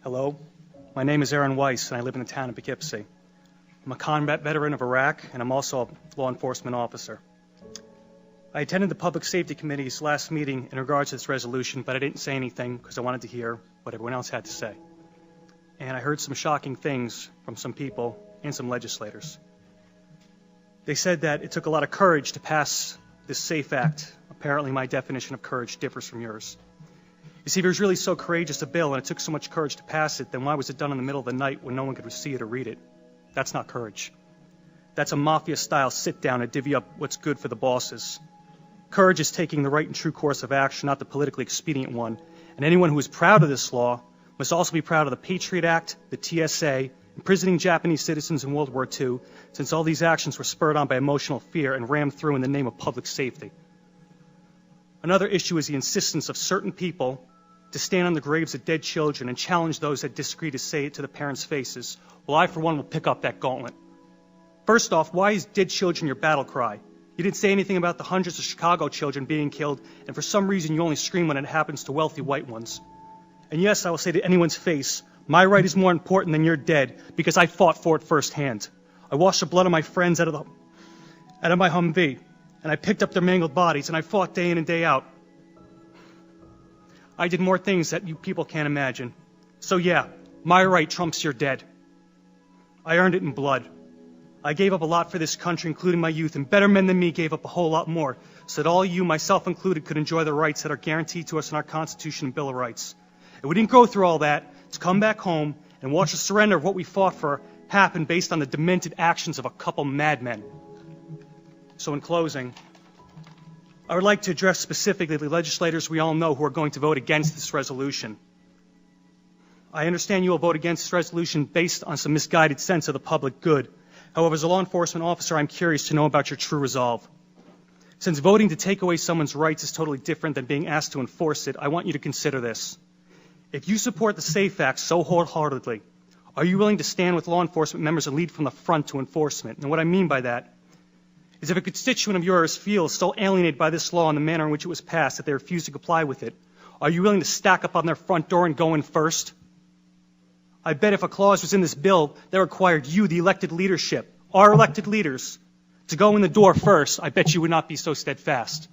Hello, my name is Aaron Weiss, and I live in the town of Poughkeepsie. I'm a combat veteran of Iraq, and I'm also a law enforcement officer. I attended the Public Safety Committee's last meeting in regards to this resolution, but I didn't say anything because I wanted to hear what everyone else had to say. And I heard some shocking things from some people and some legislators. They said that it took a lot of courage to pass this SAFE Act. Apparently my definition of courage differs from yours. You see, if it was really so courageous a bill and it took so much courage to pass it, then why was it done in the middle of the night when no one could see it or read it? That's not courage. That's a mafia-style sit-down to divvy up what's good for the bosses. Courage is taking the right and true course of action, not the politically expedient one. And anyone who is proud of this law must also be proud of the Patriot Act, the TSA, imprisoning Japanese citizens in World War II, since all these actions were spurred on by emotional fear and rammed through in the name of public safety. Another issue is the insistence of certain people to stand on the graves of dead children and challenge those that disagree to say it to the parents' faces. Well, I, for one, will pick up that gauntlet. First off, why is dead children your battle cry? You didn't say anything about the hundreds of Chicago children being killed, and for some reason you only scream when it happens to wealthy white ones. And yes, I will say to anyone's face, my right is more important than your dead, because I fought for it firsthand. I washed the blood of my friends out of my Humvee, and I picked up their mangled bodies, and I fought day in and day out. I did more things that you people can't imagine. So yeah, my right trumps your dead. I earned it in blood. I gave up a lot for this country, including my youth, and better men than me gave up a whole lot more, so that all you, myself included, could enjoy the rights that are guaranteed to us in our Constitution and Bill of Rights. And we didn't go through all that to come back home and watch the surrender of what we fought for happen based on the demented actions of a couple madmen. So in closing, I would like to address specifically the legislators we all know who are going to vote against this resolution. I understand you will vote against this resolution based on some misguided sense of the public good. However, as a law enforcement officer, I'm curious to know about your true resolve. Since voting to take away someone's rights is totally different than being asked to enforce it, I want you to consider this. If you support the SAFE Act so wholeheartedly, are you willing to stand with law enforcement members and lead from the front to enforcement? And what I mean by that is if a constituent of yours feels so alienated by this law and the manner in which it was passed that they refuse to comply with it, are you willing to stack up on their front door and go in first? I bet if a clause was in this bill that required you, the elected leadership, our elected leaders, to go in the door first, I bet you would not be so steadfast.